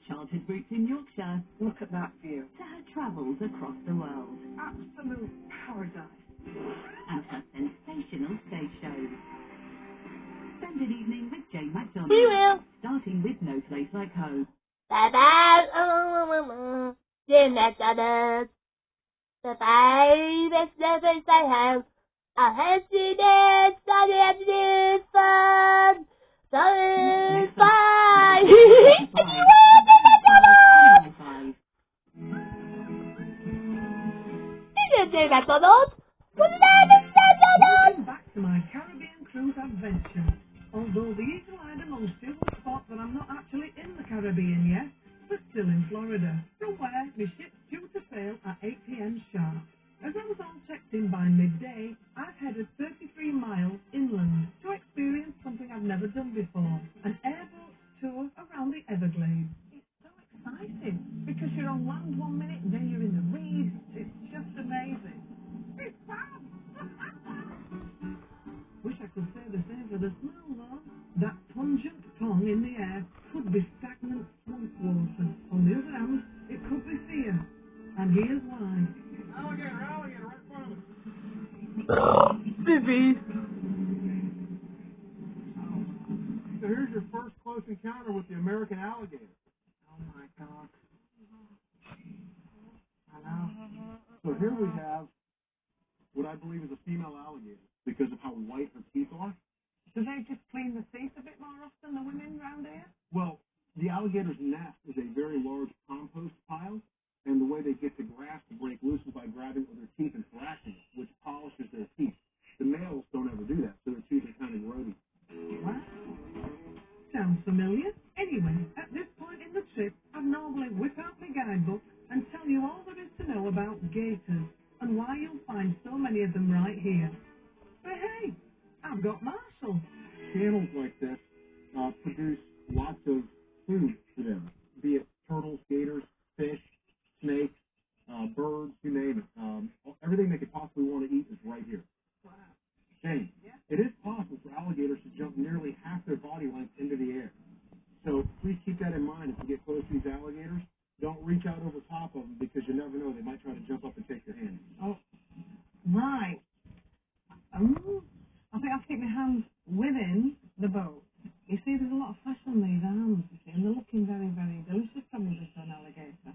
childhood roots in Yorkshire Look at that view. to her travels across the world Absolute paradise. and her sensational stage shows. Spend an evening with Jane McDonald. We will. Starting with No Place Like Home. Bye-bye. Jane McDonald. The best place I have. I have seen it. Sunny afternoon fun. Sunny bye. Jane McDonald. What's Welcome back to my Caribbean cruise adventure. Although the Eagle Eye Monster will spot that I'm not actually in the Caribbean yet, we're still in Florida, from where my ship's due to sail at 8 p.m. sharp. As I was all checked in by midday, I've headed 33 miles inland to experience something I've never done before, an airboat tour around the Everglades. It's so exciting, because you're on land 1 minute, then you're in the reeds. It's just amazing. It's fun! Wish I could say the same for the smell, though. That pungent pong in the air could be stagnant swamp water. On the other hand, it could be fear. And here's why. Alligator, right in front of us. Biffy. So here's your first close encounter with the American alligator. Oh my God. I know. So here we have what I believe is a female alligator because of how white her teeth are. Do they just clean the teeth a bit more often than women round here? Well, the alligator's nest is a very large compost pile, and the way they get the grass to break loose is by grabbing it with their teeth and thrashing it, which polishes their teeth. The males don't ever do that, so their teeth are kind of grody. Wow. Sounds familiar. Anyway, at this point in the trip, I'd normally whip out my guidebook and tell you all there is to know about gators and why you'll find so many of them right here. But hey, I've got Marshall. Channels like this produce lots of food for them, be it turtles, gators, fish, snakes, birds, you name it. Everything they could possibly want to eat is right here. Wow. Jane, it is possible for alligators to jump nearly half their body length into the air. So please keep that in mind if you get close to these alligators. Don't reach out over top of them because you never know. They might try to jump up and take your hand. Oh, right. I think I'll keep my hands within the boat. You see, there's a lot of flesh on these arms, you see, and they're looking very, very delicious, probably for an alligator.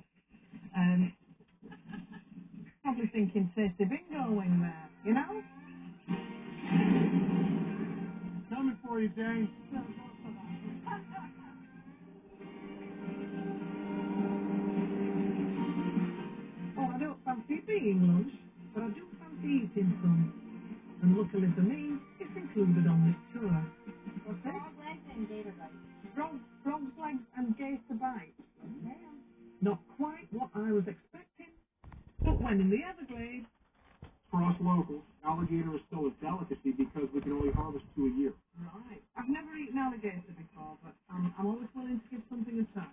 Probably thinking tasty bingo wing there, you know? Coming for you, Jane. Oh, I don't fancy being lunch, but I do fancy eating some. And luckily for me, it's included on this tour. What's it? Frog legs and gator bites. Frog's legs and gator bites. Okay. Not quite what I was expecting, but when in the Everglades. For us locals, alligator is still a delicacy because we can only harvest 2 a year. Right. I've never eaten alligator before, but I'm always willing to give something a try.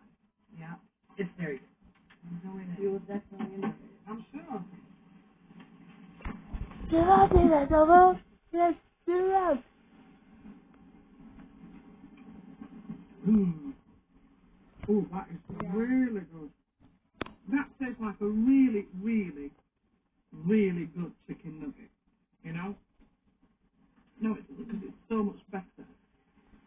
Yeah. It's very good. You will definitely enjoy it. I'm sure. Yes, do that. Oh, that is really good. That tastes like a really, really, really good chicken nugget. You know? No, it doesn't, because it's so much better.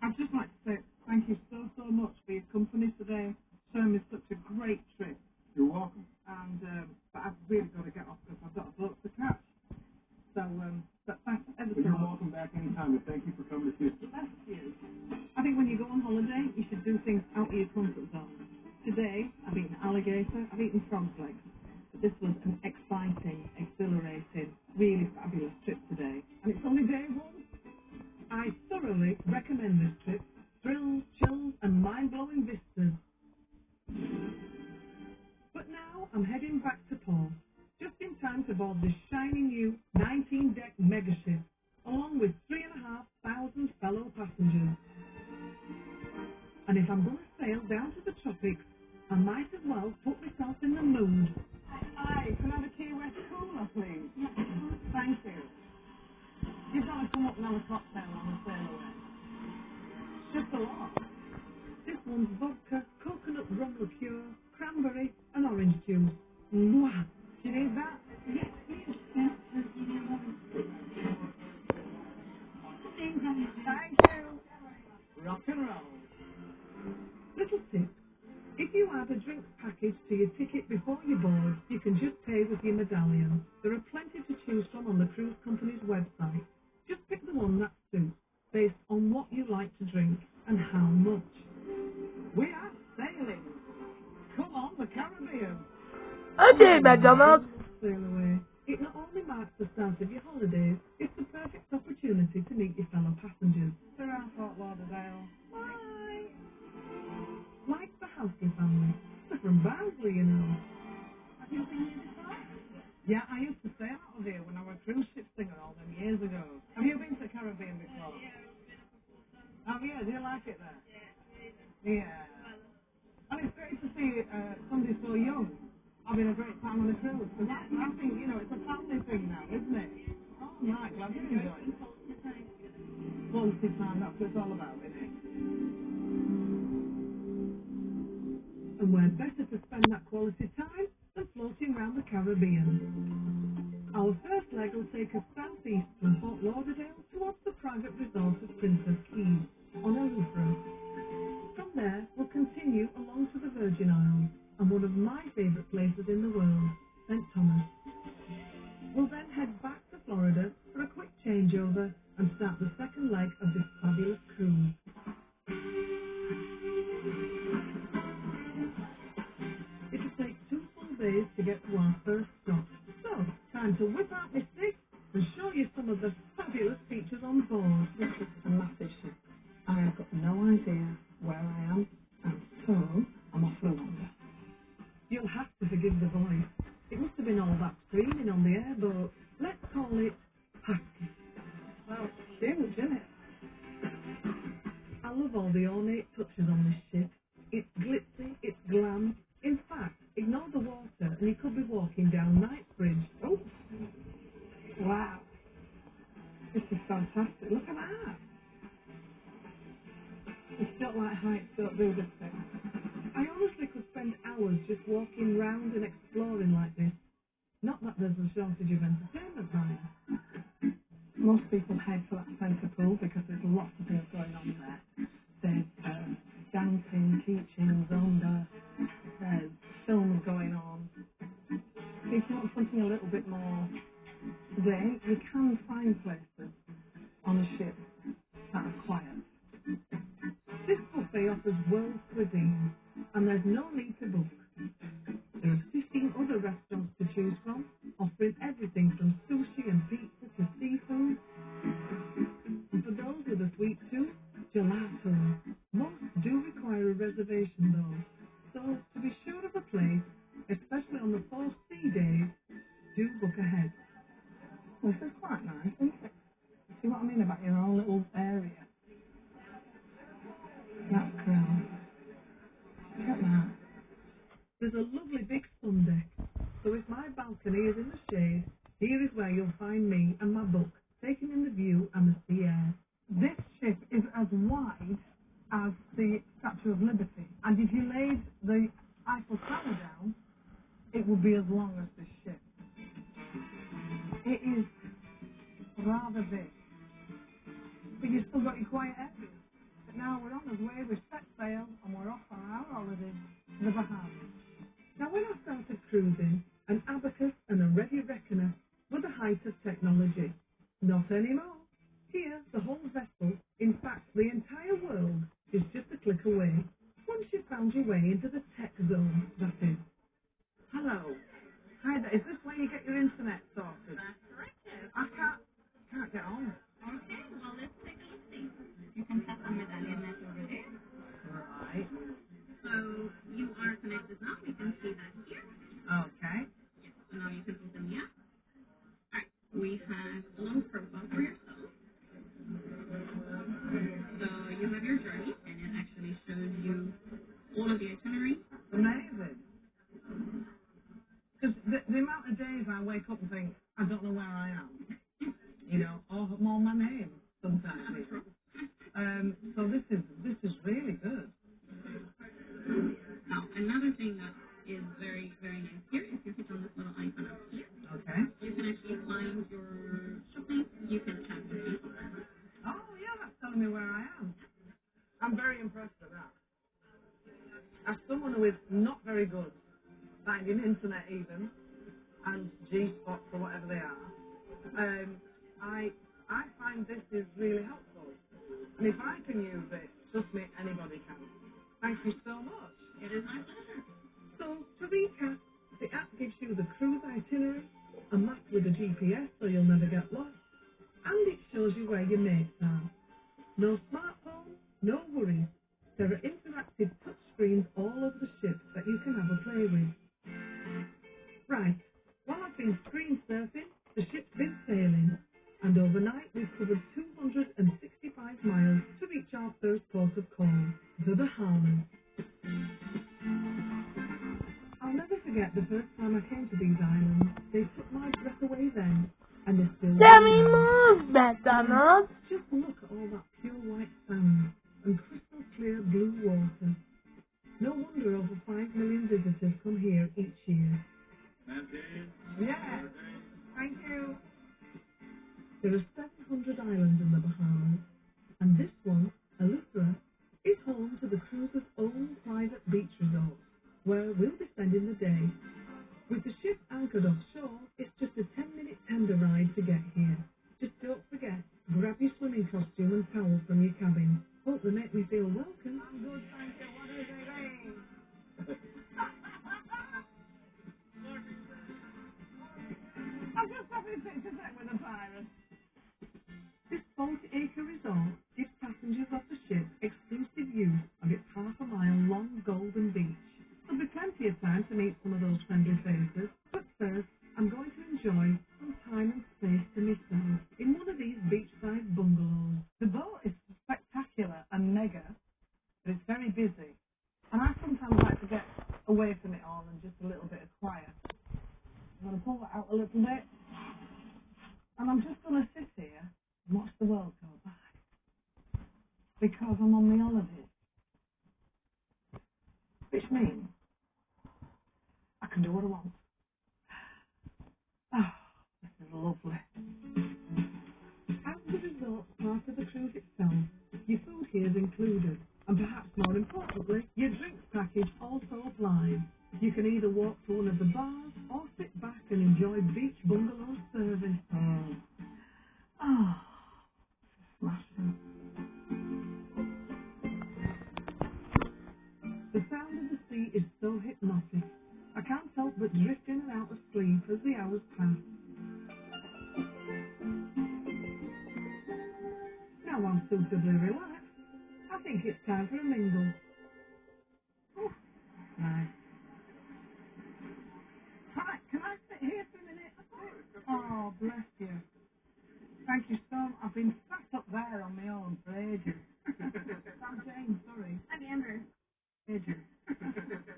I'd just like to say thank you so, so much for your company today. Showing me such a great trip. You're welcome. And but I've really got to get off because I've got a boat to catch. So, but thanks ever so You're much. welcome back anytime, and thank you for coming to see us. Bless you. I think when you go on holiday, you should do things out of your comfort zone. Today, I've eaten alligator, I've eaten frog's legs. But this was an exciting, exhilarating, really fabulous trip today. And it's only day one. I thoroughly recommend this trip. Thrills, chills, and mind-blowing vistas. But now I'm heading back to Paul, just in time to board this shiny new 19-deck megaship, along with 3,500 fellow passengers. And if I'm going to sail down to the tropics, I might as well put myself in the mood. Hi, can I have a Key West cooler, please? Thank you. You've got to come up and have a cocktail on the sail away. Just a lot. This one's vodka, coconut rum liqueur, Little tip. If you add a drinks package to your ticket before you board, you can just pay with your medallion. There are plenty to choose from on the cruise company's website. Just pick the one that suits, based on what you like to drink and how much. We are sailing. Come on, the Caribbean. Okay, McDonald's. Sail away. It not only marks the start of your holidays, it's the perfect opportunity to meet your fellow passengers. Around Fort Lauderdale. Bye. Like the Houston family. They're from Barnsley, you know. Have you been here before? Yeah, I used to sail out of here when I was a cruise ship singer all them years ago. Have you been to the Caribbean before? Oh, yeah. Do you like it there? Yeah. And it's great to see somebody so young having a great time on a cruise. Because I think, you know, it's a family thing now, isn't it? Oh, my, glad you enjoy it. Quality time, that's what it's all about, isn't it? And where better to spend that quality time than floating around the Caribbean. Our first leg will take us southeast from Fort Lauderdale towards the private resort of Princess Keys on Eleuthera. From there, we'll continue along to the Virgin Islands and one of my favourite places in the world, St. Thomas. We'll then head back to Florida for a quick changeover and start the second leg of this fabulous cruise. It'll take 2 full days to get to our first stop. So, time to whip out my stick and show you some of the fabulous features on board. This is a massive ship. I have got no idea where I am, and so I'm off to wander. You'll have to forgive the voice. It must have been all that screaming on the airboat. Let's call it Husky. Well, it's huge, isn't it? I love all the ornate touches on this ship. It's glitzy, it's glam. In fact, ignore the water and you could be walking down Knightsbridge. Oh, wow. This is fantastic. Look at that. If you don't like heights, don't do this thing. I honestly could spend hours just walking round and exploring like this. Not that there's a shortage of entertainment, mind. Most people head for that centre pool because there's lots of things going on there. There's dancing, teaching, zumba, there's films going on. If you want something a little bit more today, you can find places on a ship that are quiet. This buffet offers world cuisine, and there's no need to book. There are 15 other restaurants to choose from, offering everything from sushi and pizza to seafood. And for those with a sweet tooth, gelato. Most do require a reservation though, so to be sure of a place, especially on the 4 sea days, do book ahead. This is quite nice, isn't it? See what I mean about your own little area? That's grand. Look at that. There's a lovely big sun deck, so if my balcony is in the shade, here is where you'll find me and my book, taking in the view and the sea air. This ship is as wide as the Statue of Liberty, and if you laid the Eiffel Tower down, it would be as long as this ship. It is rather big, but you've still got your quiet areas. But now we're on the way, we've set sail, and we're off on our holidays to the Bahamas. Now, when I started cruising, an abacus and a ready reckoner were the height of technology. Not anymore. Here, the whole vessel, in fact, the entire world, is just a click away. Once you've found your way into the tech zone, that is. Hello. Hi there. Is this where you get your internet sorted? That's correct. I can't get on. Okay, well, let's take a look. See. You can tap on medallion net over there. Right. So you are connected now. We can see that here. Okay. Yes. So now you can open the app. All right. We have a little profile for yourself. So you have your journey, and it actually shows you all of the itinerary. Amazing. Because the amount of days I wake up and think, I don't know where I am. You know, or more my name sometimes. So this is really good. Now, another thing that is very, very nice here, if you hit on this little icon up here, okay, you can actually find your shopping. You can chat with people. Oh, yeah, that's telling me where I am. I'm very impressed with that. with not very good finding internet even, and G-spots or whatever they are, I find this is really helpful. And if I can use it, trust me, anybody can. Thank you so much. It is my pleasure. So, to recap, the app gives you the cruise itinerary, a map with a GPS so you'll never get lost, and it shows you where your mates are. No smartphone, no worries. There are interactive touchscreens all over the ship that you can have a play with. Right, while I've been screen surfing, the ship's been sailing, and overnight we've covered 265 miles to reach our first port of call, the Bahamas. I'll never forget the first time I came to these islands. They took my breath away then, and they still do Sammy now. moves, McDonald's. Just look at all that pure white sand and crystal clear blue water. No wonder over 5 million visitors come here each year. Yeah, thank you. There are 700 islands in the Bahamas, and this one, Eleuthera, is home to the cruiser's own private beach resort, where we'll be spending the day. With the ship anchored offshore, it's just a 10-minute tender ride to get here. Just don't forget, grab your swimming costume and towel from your cabin. Hope they make me feel welcome. I'm good, thank you. What is it, I'm just having a picture set with a pirate. This 40-acre resort gives passengers of the ship exclusive use of its half-a-mile-long golden beach. There'll be plenty of time to meet some of those friendly faces, but first, I'm going to enjoy some time and space to myself in one of these beachside bungalows. The boat is spectacular and mega, but it's very busy, and I sometimes like to get away from it all and just a little bit of quiet. I'm going to pull that out a little bit, and I'm just going to sit here and watch the world go by, because I'm on the holidays, which means I can do what I want. Oh, this is lovely. As the resort's part of the cruise itself, your food here is included, and perhaps more importantly, your drinks package also applies. You can either walk to one of the bars or sit back and enjoy beach bungalow service. Oh, smashing. The sound of the sea is so hypnotic. I can't help but drift in and out of sleep as the hours pass. Now I'm suitably relaxed. I think it's time for a mingle. Oh, nice. Hi, can I sit here for a minute? Oh, bless you. Thank you so much. I've been sat up there on my own for ages. Sam James, sorry. I'm Amber. Ages.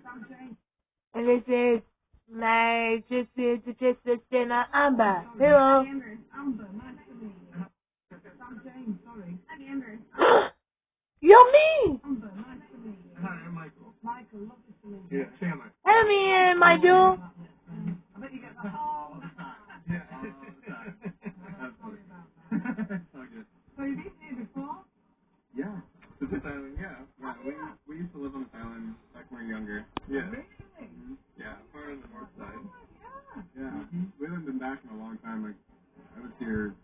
Sam James. And this is my just dinner Amber. Hello. I'm Amber. Amber, nice to meet you. Sam James, sorry. I'm Amber. You're me. Amber, nice to meet you. Hi, I'm Michael. Michael, lovely to meet you. Yeah, Chandler. Hey, me and my dude. I bet you get that all the time. Yeah, all the time. Sorry about that. It's all good. So you've been here before? Yeah. So this island, we used to live on this island back when we were younger. Yeah. Really? Yeah, far on the north side. Yeah. Yeah. We haven't been back in a long time. Like, I was here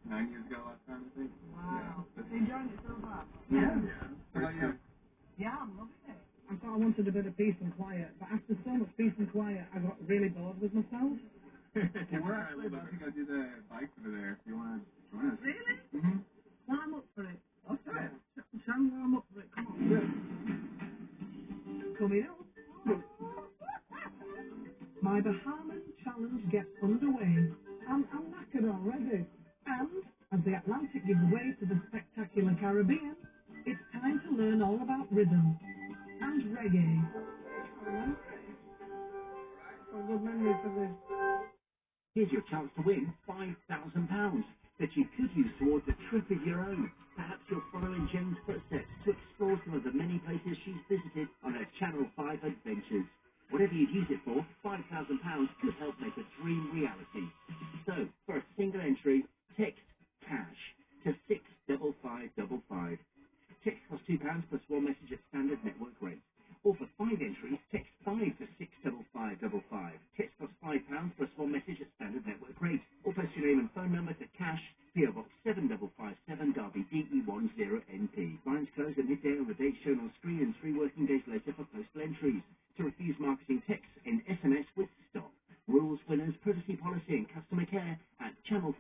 9 years ago last time, I think. Wow. Yeah. So you enjoying it so far? Yeah. Yeah. How about you? Yeah, I'm loving it. I thought I wanted a bit of peace and quiet, but after so much peace and quiet, I got really bored with myself. Well, we're actually about to go do the bike over there if you want to join us. Really? Mm-hmm. Well, I'm up for it. I'll try it. Chandler, I'm up for it. Come on. Coming up. My Bahaman challenge gets underway. I'm knackered already. And as the Atlantic gives way to the spectacular Caribbean, it's time to learn all about rhythm and reggae. I remember it. Got a good memory for this. Here's your chance to win £5,000 that you could use towards a trip of your own. Perhaps you'll follow in Jane's footsteps to explore some of the many places she's visited on her Channel 5 adventures. Whatever you'd use it for, £5,000 could help make a dream reality. So, for a single entry, text CASH to 65555. Text costs £2 plus one message at standard network rate. Or for 5 entries, text 5 to 65555. Text plus £5 plus 1 message at standard network rate. Or post your name and phone number to cash, PO Box 7557, Derby DE10NP. Lines close at midday on the date shown on screen and 3 working days later for postal entries. To refuse marketing text and SMS with stop. Rules, winners, privacy policy and customer care at Channel